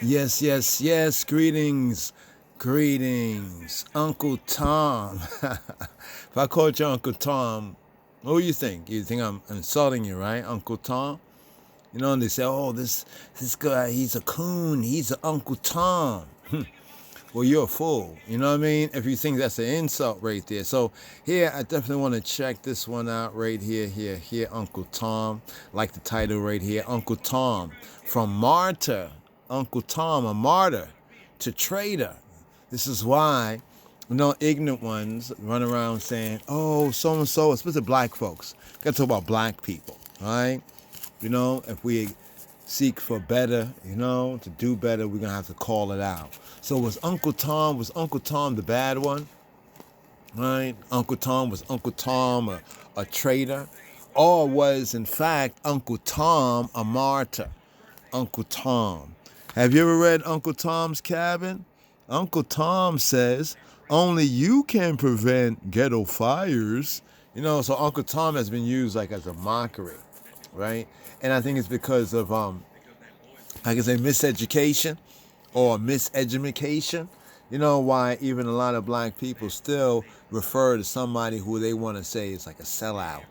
Yes, yes, yes. Greetings. Greetings. Uncle Tom. If I called you Uncle Tom, what do you think? You think I'm insulting you, right? Uncle Tom? You know, and they say, oh, this guy, he's a coon. He's an Uncle Tom. Well, you're a fool. You know what I mean? If you think that's an insult right there. So here, I definitely want to check this one out right here, here, Uncle Tom. Like the title right here, Uncle Tom. From martyr, Uncle Tom, a martyr, to traitor. This is why, ignorant ones run around saying, oh, so-and-so, especially black folks. Got to talk about black people, right? If we seek for better, to do better, we're gonna have to call it out. So was Uncle Tom the bad one? Right? Was Uncle Tom a traitor? Or was in fact Uncle Tom a martyr? Uncle Tom. Have you ever read Uncle Tom's Cabin? Uncle Tom says only you can prevent ghetto fires. So Uncle Tom has been used like as a mockery, right? And I think it's because of I can say miseducation or miseducation. Why even a lot of black people still refer to somebody who they want to say is like a sellout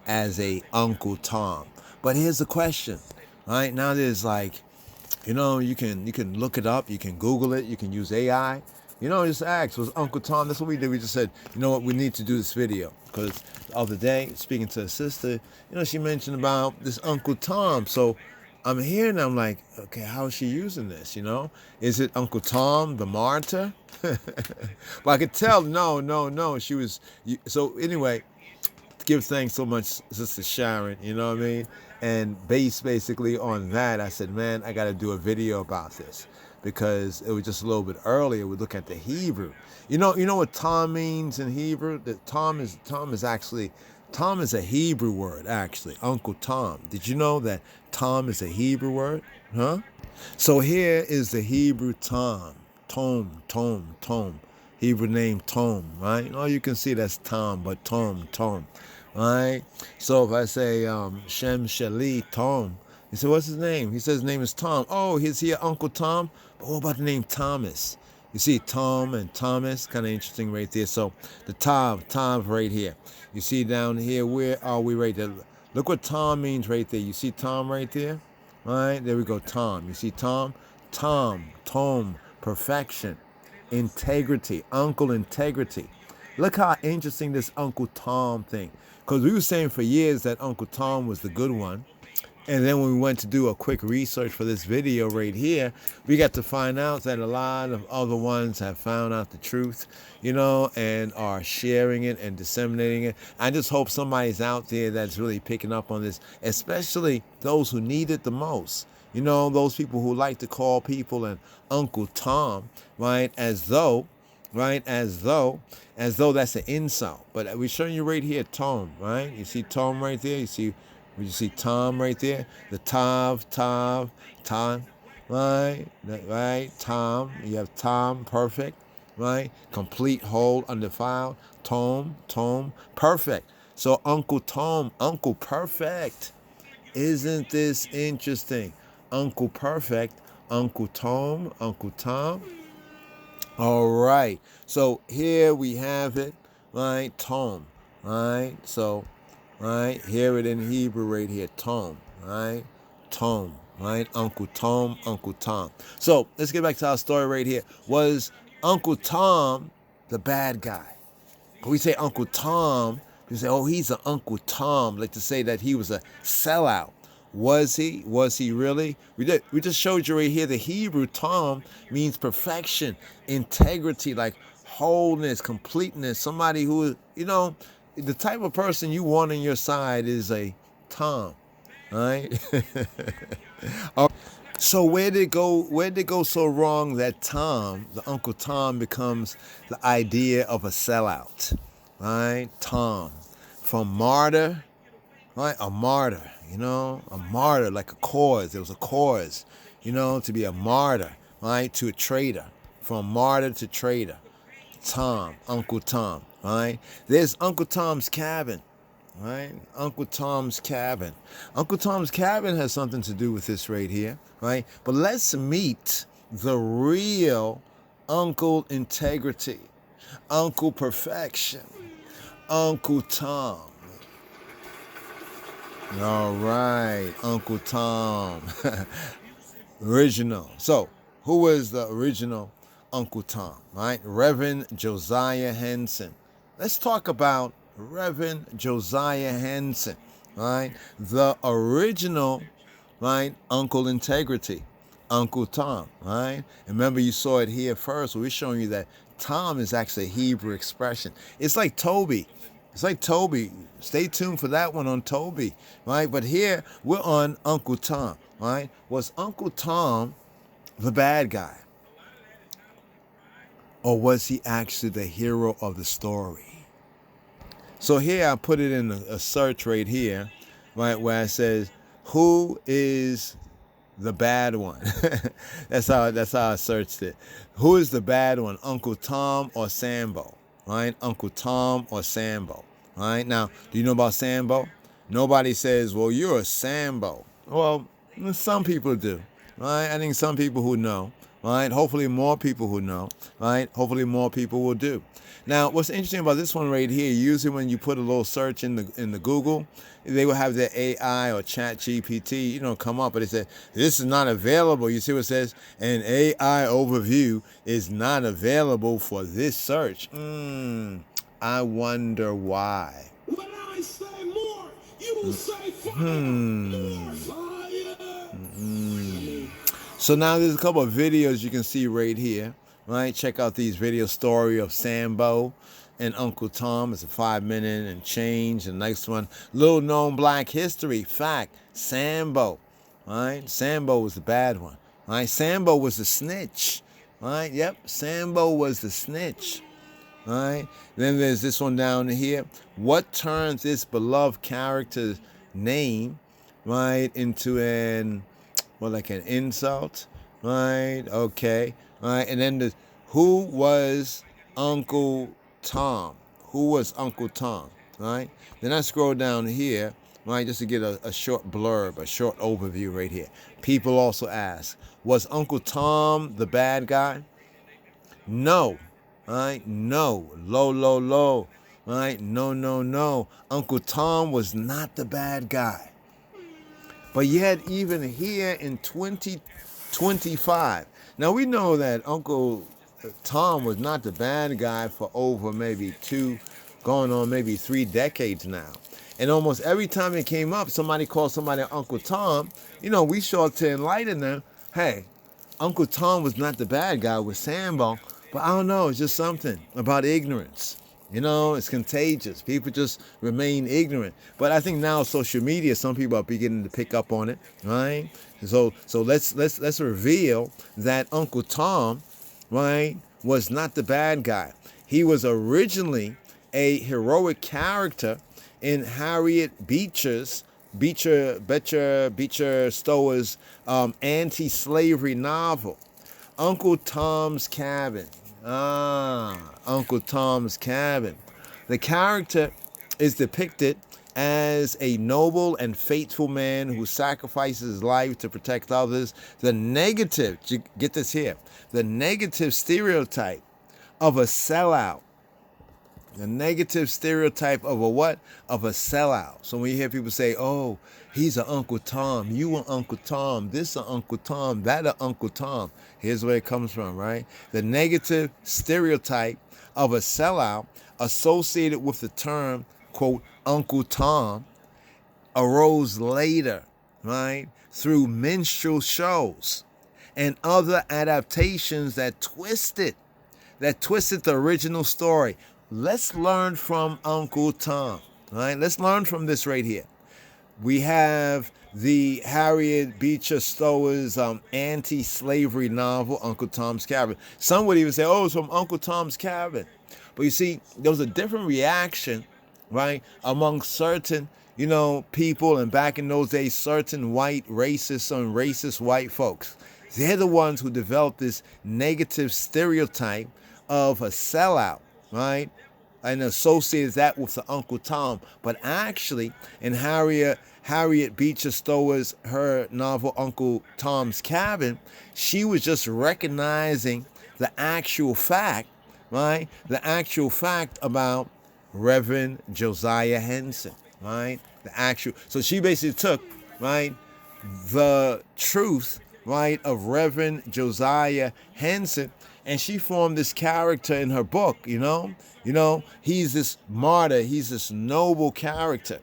as a Uncle Tom. But here's the question, right? Now there's like, you can look it up, you can Google it, you can use AI. Just ask, was Uncle Tom? That's what we did. We just said, you know what, we need to do this video. Because the other day, speaking to a sister, she mentioned about this Uncle Tom. So I'm here and I'm like, okay, how is she using this? Is it Uncle Tom, the martyr? But I could tell, no. She was, so anyway, give thanks so much, Sister Sharon, you know what I mean? And based basically on that, I said, man, I got to do a video about this because it was just a little bit earlier. We look at the Hebrew. You know what Tom means in Hebrew? That Tom is a Hebrew word, actually. Uncle Tom. Did you know that Tom is a Hebrew word? Huh? So here is the Hebrew Tom. Tom. Hebrew name Tom, right? Oh, you can see that's Tom, but Tom. Right? So if I say Shem Shali Tom, he said, what's his name? He says his name is Tom. Oh, is he Uncle Tom? But what about the name Thomas? You see Tom and Thomas, kind of interesting right there. So the Tom right here. You see down here, where are we right there? Look what Tom means right there. You see Tom right there? All right, there we go, Tom. You see Tom? Tom, perfection, integrity, uncle integrity. Look how interesting this Uncle Tom thing. Because we were saying for years that Uncle Tom was the good one. And then when we went to do a quick research for this video right here, we got to find out that a lot of other ones have found out the truth, and are sharing it and disseminating it. I just hope somebody's out there that's really picking up on this, especially those who need it the most. Those people who like to call people an Uncle Tom, right? As though that's an insult. But we're showing you right here, Tom, right? You see Tom right there? You see Tom right there? The Tom, right? Right? Tom. You have Tom, perfect, right? Complete, whole, undefiled. Tom, perfect. So Uncle Tom, Uncle Perfect. Isn't this interesting? Uncle Perfect, Uncle Tom. All right. So here we have it, right? Tom, right? So, right, hear it in Hebrew right here, Tom, right? Tom, right? Uncle Tom. So let's get back to our story right here. Was Uncle Tom the bad guy? When we say Uncle Tom, we say, oh, he's an Uncle Tom. Like to say that he was a sellout. Was he? Was he really? We just showed you right here the Hebrew Tom means perfection, integrity, like wholeness, completeness. Somebody who, the type of person you want on your side is a Tom, right? So where did it go? Where did it go so wrong that Tom, the Uncle Tom, becomes the idea of a sellout, right? Tom, from martyr, right? A martyr, a martyr, like a cause. There was a cause, to be a martyr, right? To a traitor, from martyr to traitor. Tom, Uncle Tom, right? There's Uncle Tom's Cabin. Right? Uncle Tom's Cabin has something to do with this right here, right? But let's meet the real Uncle Integrity, Uncle Perfection, Uncle Tom. All right, Uncle Tom. Original. So, who was the original Uncle Tom, right? Reverend Josiah Henson. Let's talk about Reverend Josiah Henson, right? The original, right, Uncle Integrity, Uncle Tom, right? And remember, you saw it here first. We're showing you that Tom is actually a Hebrew expression. It's like Toby. It's like Toby. Stay tuned for that one on Toby, right? But here we're on Uncle Tom, right? Was Uncle Tom the bad guy? Or was he actually the hero of the story? So here I put it in a search right here, right, where it says, who is the bad one? That's how I searched it. Who is the bad one? Uncle Tom or Sambo? Right? Uncle Tom or Sambo? Right? Now, do you know about Sambo? Nobody says, well, you're a Sambo. Well, some people do. Right? I think some people who know. Right? Hopefully more people who know. Right? Hopefully more people will do. Now, what's interesting about this one right here, usually when you put a little search in the Google, they will have their AI or Chat GPT, come up, but it says, this is not available. You see what it says? An AI overview is not available for this search. I wonder why. When I say more, you will say fire. More fire. So now there's a couple of videos you can see right here. Right, check out these video story of Sambo and Uncle Tom. It's a 5-minute and change. The next one, little known Black history fact: Sambo. Right, Sambo was the bad one. Right, Sambo was the snitch. Right, yep, Sambo was the snitch. Right. Then there's this one down here. What turns this beloved character's name, right, into an insult? Right. Okay. All right, and then who was Uncle Tom? Who was Uncle Tom? Right? Then I scroll down here, right, just to get a short blurb, a short overview right here. People also ask, was Uncle Tom the bad guy? No. Right? No. Low. Right? No. Uncle Tom was not the bad guy. But yet, even here in 2025, now we know that Uncle Tom was not the bad guy for over maybe 3 decades now. And almost every time it came up, somebody called somebody Uncle Tom, we sought to enlighten them. Hey, Uncle Tom was not the bad guy with Sambo, but I don't know, it's just something about ignorance. It's contagious. People just remain ignorant. But I think now social media, some people are beginning to pick up on it, right? So let's reveal that Uncle Tom, right, was not the bad guy. He was originally a heroic character in Harriet Beecher Stower's anti-slavery novel, Uncle Tom's Cabin. Uncle Tom's Cabin. The character is depicted as a noble and faithful man who sacrifices his life to protect others. The negative, get this here, the negative stereotype of a sellout. The negative stereotype of a what? Of a sellout. So when you hear people say, oh, he's an Uncle Tom, you an Uncle Tom, this an Uncle Tom, that an Uncle Tom. Here's where it comes from, right? The negative stereotype of a sellout associated with the term, quote, Uncle Tom, arose later, right? Through minstrel shows and other adaptations that twisted the original story. Let's learn from Uncle Tom, right? Let's learn from this right here. We have the Harriet Beecher Stower's anti-slavery novel, Uncle Tom's Cabin. Some would even say, oh, it's from Uncle Tom's Cabin. But you see, there was a different reaction, right, among certain, people, and back in those days, certain white racist white folks. They're the ones who developed this negative stereotype of a sellout, right? And associates that with the Uncle Tom. But actually, in Harriet Harriet Beecher Stower's her novel Uncle Tom's Cabin, she was just recognizing the actual fact, right? The actual fact about Reverend Josiah Henson, right? The actual. So she basically took, right, the truth, right, of Reverend Josiah Henson, and she formed this character in her book. He's this martyr, he's this noble character.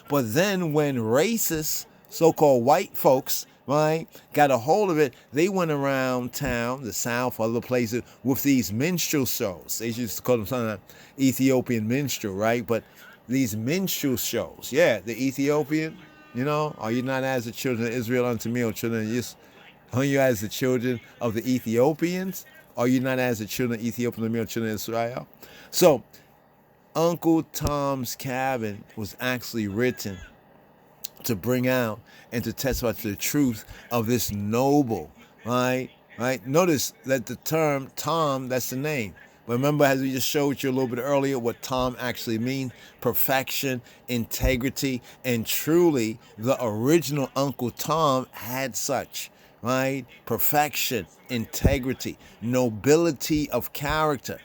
But then when racist, so-called white folks, right, got a hold of it, they went around town, the South, other places, with these minstrel shows. They used to call them something like Ethiopian minstrel, right? But these minstrel shows, yeah, the Ethiopian, are you not as the children of Israel unto me, or children of Israel? Are you as the children of the Ethiopians? Are you not as the children of Ethiopia unto me, or children of Israel? So Uncle Tom's Cabin was actually written to bring out and to testify to the truth of this noble, right? Notice that the term Tom, that's the name. But remember, as we just showed you a little bit earlier, what Tom actually means: perfection, integrity, and truly the original Uncle Tom had such, right? Perfection, integrity, nobility of character.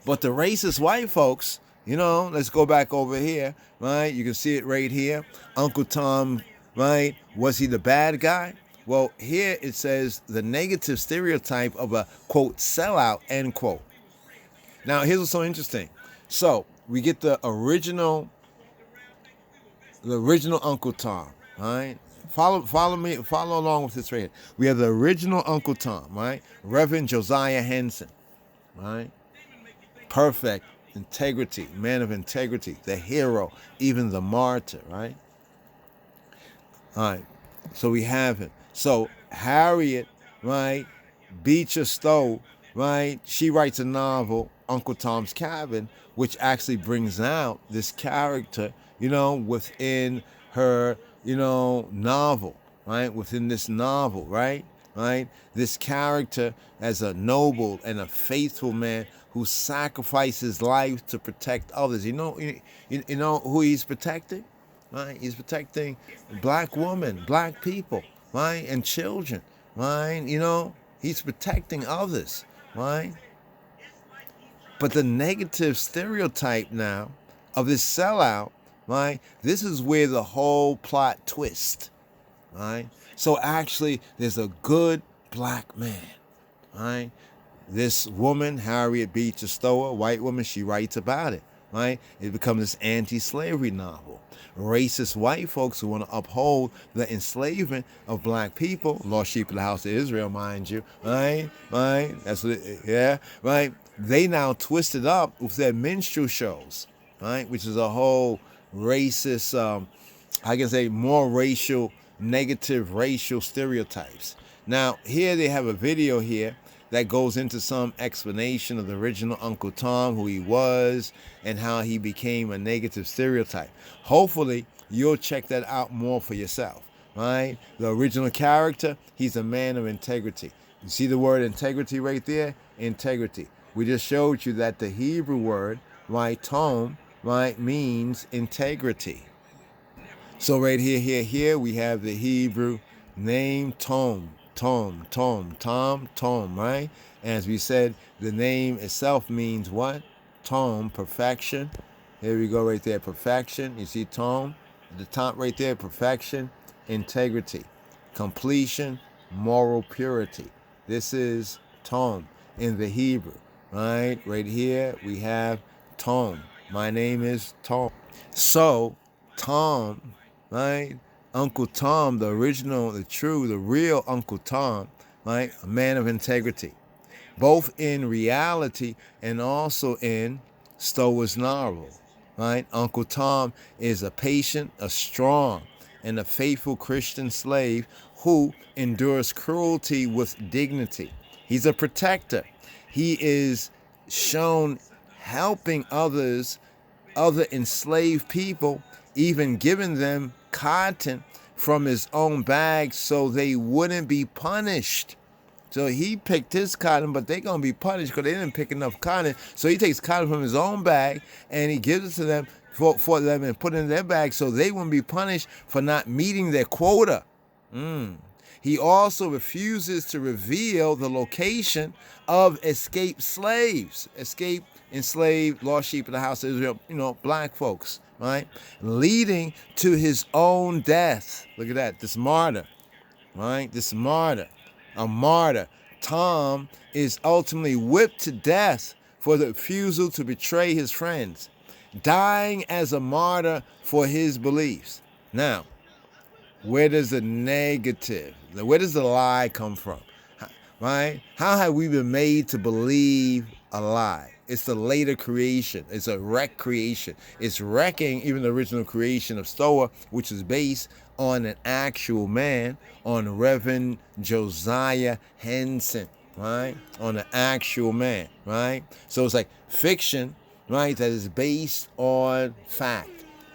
But the racist white folks, let's go back over here, right? You can see it right here. Uncle Tom, right? Was he the bad guy? Well, here it says the negative stereotype of a, quote, sellout, end quote. Now, here's what's so interesting. So we get the original Uncle Tom, right? Follow along with this right here. We have the original Uncle Tom, right? Reverend Josiah Henson, right? Perfect integrity, man of integrity, the hero, even the martyr, right? All right, so we have him. So Harriet, right, Beecher Stowe, right, she writes a novel, Uncle Tom's Cabin, which actually brings out this character, within her, novel, right, within this novel, right? This character as a noble and a faithful man who sacrifices life to protect others. You know who he's protecting? Right? He's protecting black women, black people, right? And children, right? He's protecting others, right? But the negative stereotype now of this sellout, right? This is where the whole plot twists, right? So actually, there's a good black man, right? This woman, Harriet Beecher Stowe, white woman, she writes about it, right? It becomes this anti-slavery novel. Racist white folks who want to uphold the enslavement of black people, lost sheep of the house of Israel, mind you, right? That's what right? They now twist it up with their minstrel shows, right? Which is a whole racist, I can say more racial, negative racial stereotypes. Now, here they have a video here that goes into some explanation of the original Uncle Tom, who he was, and how he became a negative stereotype. Hopefully, you'll check that out more for yourself, right? The original character, he's a man of integrity. You see the word integrity right there? Integrity. We just showed you that the Hebrew word, right, tom, right, means integrity. So right here, we have the Hebrew name Tom, right? And as we said, the name itself means what? Tom, perfection. Here we go right there, perfection. You see Tom? At the top right there, perfection, integrity, completion, moral purity. This is Tom in the Hebrew, right? Right here, we have Tom. My name is Tom. So, Tom, right? Uncle Tom, the original, the real Uncle Tom, right? A man of integrity, both in reality and also in Stower's novel, right? Uncle Tom is a patient, a strong, and a faithful Christian slave who endures cruelty with dignity. He's a protector. He is shown helping others, other enslaved people, even giving them cotton from his own bag so they wouldn't be punished. So he picked his cotton, but they're going to be punished because they didn't pick enough cotton. So he takes cotton from his own bag and he gives it to them for them and put it in their bag so they won't be punished for not meeting their quota. He also refuses to reveal the location of escaped slaves, escaped, enslaved, lost sheep of the house of Israel, black folks, right? Leading to his own death. Look at that, this martyr, right? This martyr, a martyr. Tom is ultimately whipped to death for the refusal to betray his friends, dying as a martyr for his beliefs. Now, where does the negative, where does the lie come from? Right? How have we been made to believe a lie? It's the later creation. It's a wreck creation. It's wrecking even the original creation of Stoa, which is based on an actual man, on Reverend Josiah Henson, right? On an actual man, right? So it's like fiction, right, that is based on fact.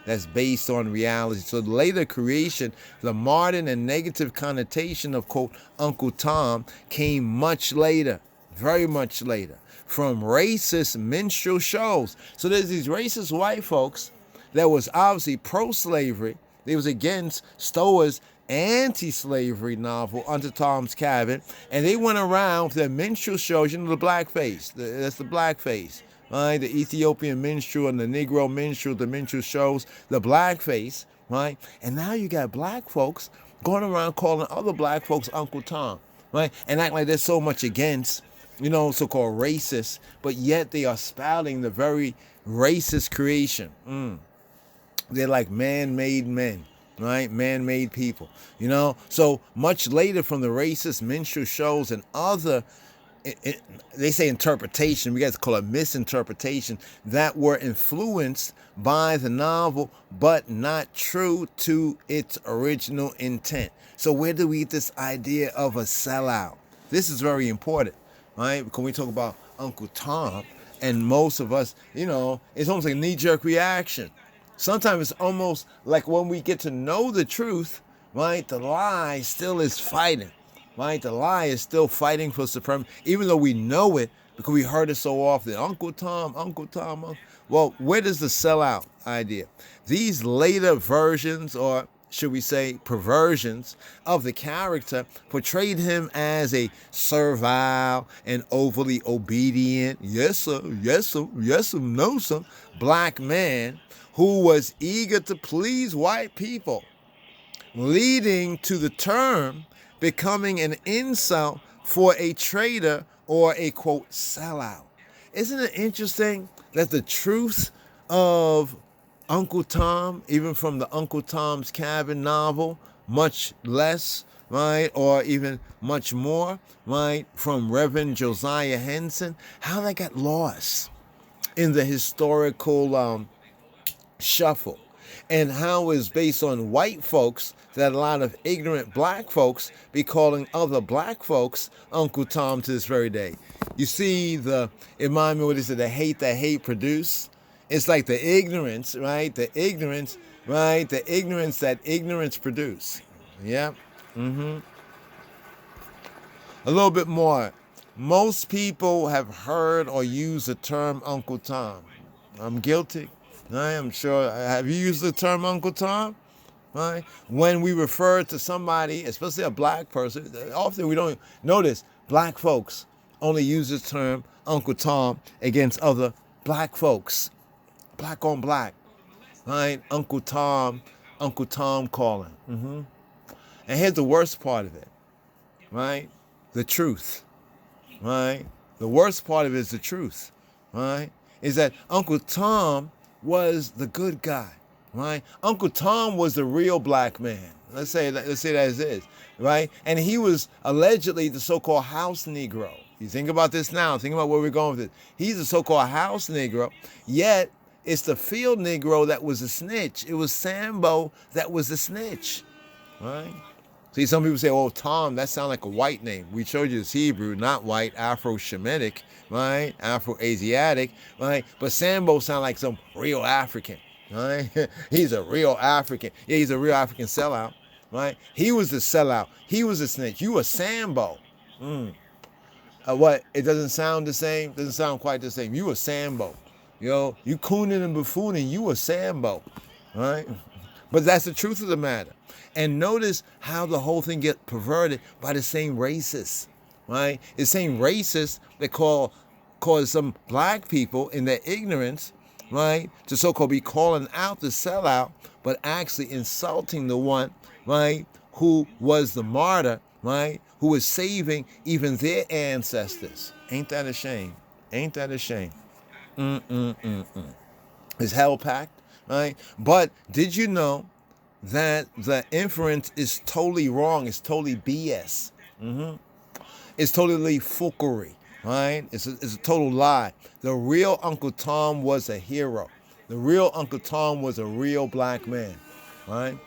That's based on reality. So the later creation, the modern and negative connotation of, quote, Uncle Tom came much later, very much later, from racist minstrel shows. So there's these racist white folks that was obviously pro-slavery. They was against Stoa's anti-slavery novel, Uncle Tom's Cabin, and they went around with their minstrel shows, the blackface. That's the blackface. Right, the Ethiopian minstrel and the Negro minstrel, the minstrel shows, the blackface, right? And now you got black folks going around calling other black folks Uncle Tom, right? And act like they're so much against, so-called racist, but yet they are spouting the very racist creation. They're like man-made men, right? Man-made people, So much later from the racist minstrel shows and other they say interpretation, we got to call it misinterpretation, that were influenced by the novel, but not true to its original intent. So where do we get this idea of a sellout? This is very important, right? Because we talk about Uncle Tom, and most of us, it's almost like a knee-jerk reaction. Sometimes it's almost like when we get to know the truth, right, the lie still is fighting. Right? The lie is still fighting for supremacy, even though we know it because we heard it so often. Uncle Tom, Uncle Tom. Well, where does the sellout idea? These later versions, or should we say perversions, of the character portrayed him as a servile and overly obedient, yes sir, yes sir, yes sir, no sir, black man who was eager to please white people, leading to the term becoming an insult for a traitor or a, quote, sellout. Isn't it interesting that the truth of Uncle Tom, even from the Uncle Tom's Cabin novel, much less, right, or even much more, right, from Reverend Josiah Henson, how that got lost in the historical shuffle, and how it's based on white folks that a lot of ignorant black folks be calling other black folks Uncle Tom to this very day. You see it remind me what is it, the hate that hate produce? It's like the ignorance, right? The ignorance, right? The ignorance that ignorance produce. Yeah. A little bit more. Most people have heard or used the term Uncle Tom. I'm guilty. I am sure. Have you used the term Uncle Tom? Right? When we refer to somebody, especially a black person, often we don't notice black folks only use this term Uncle Tom against other black folks. Black on black. Right? Uncle Tom calling. And here's the worst part of it. Right? The truth. Right? The worst part of it is the truth. Right? Is that Uncle Tom was the good guy, right? Uncle Tom was the real black man. Let's say that as is, right? And he was allegedly the so-called house Negro. You think about this now. Think about where we're going with it. He's the so-called house Negro, yet it's the field Negro that was a snitch. It was Sambo that was a snitch, right? See, some people say, oh, Tom, that sounds like a white name. We showed you it's Hebrew, not white, Afro-Shemitic, right? Afro-Asiatic, right? But Sambo sounds like some real African, right? He's a real African. Yeah, he's a real African sellout, right? He was the sellout. He was a snitch. You a Sambo. What? It doesn't sound the same. Doesn't sound quite the same. You a Sambo, you cooning and buffooning. You a Sambo, right? But that's the truth of the matter. And notice how the whole thing gets perverted by the same racists, right? The same racists that cause some black people in their ignorance, right, to so-called be calling out the sellout, but actually insulting the one, right, who was the martyr, right, who was saving even their ancestors. Ain't that a shame? Ain't that a shame? It's hell packed, right? But did you know that the inference is totally wrong? It's totally BS. It's totally fuckery, right? It's a total lie. The real Uncle Tom was a hero. The real Uncle Tom was a real black man, right?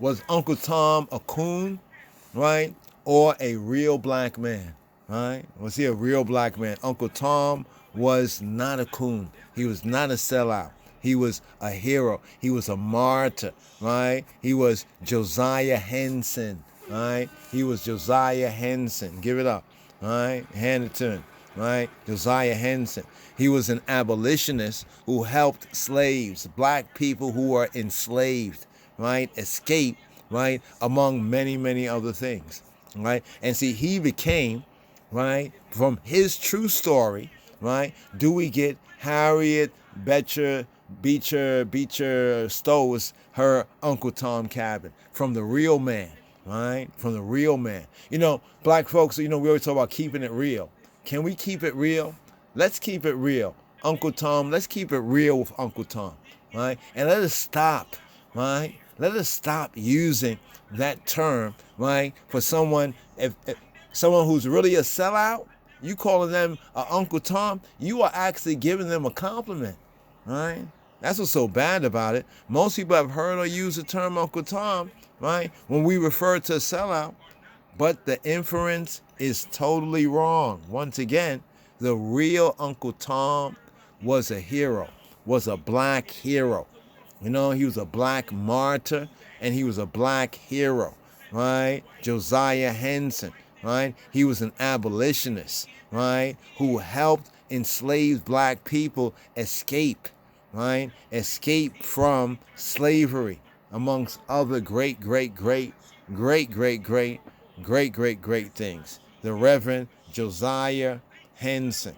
Was Uncle Tom a coon, right? Or a real black man, right? Was he a real black man? Uncle Tom was not a coon. He was not a sellout. He was a hero. He was a martyr, right? He was Josiah Henson, right? He was Josiah Henson. Give it up, right? Hand it to him, right? Josiah Henson. He was an abolitionist who helped slaves, black people who were enslaved, right? Escape, right? Among many, many other things, right? And see, he became, right, from his true story, right? Do we get Harriet Beecher Stowe's her Uncle Tom cabin from the real man, right? From the real man. Black folks, we always talk about keeping it real. Can we keep it real? Let's keep it real. Uncle Tom, let's keep it real with Uncle Tom, right? And let us stop, right? Let us stop using that term, right? For someone, if someone who's really a sellout, you calling them Uncle Tom, you are actually giving them a compliment, right? That's what's so bad about it. Most people have heard or used the term Uncle Tom, right, when we refer to a sellout, but the inference is totally wrong. Once again, the real Uncle Tom was a hero, was a black hero. He was a black martyr and he was a black hero, right? Josiah Henson, right? He was an abolitionist, right? Who helped enslaved black people escape, right? Escape from slavery, amongst other great things. The Reverend Josiah Henson.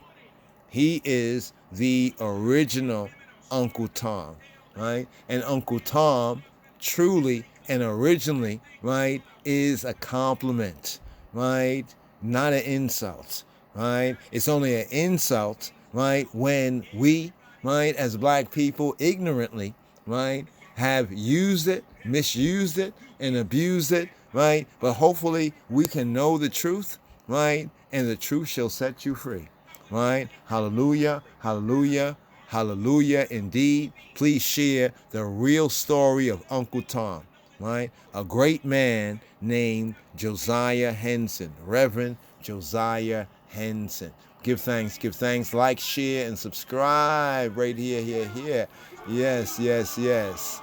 He is the original Uncle Tom, right? And Uncle Tom truly and originally, right, is a compliment, right? Not an insult, right? It's only an insult, right, when we, right, as black people ignorantly, right, have used it, misused it, and abused it, right? But hopefully we can know the truth, right? And the truth shall set you free, right? Hallelujah, hallelujah, hallelujah indeed. Please share the real story of Uncle Tom, right? A great man named Josiah Henson, Reverend Josiah Henson. Give thanks, like, share, and subscribe right here. Yes.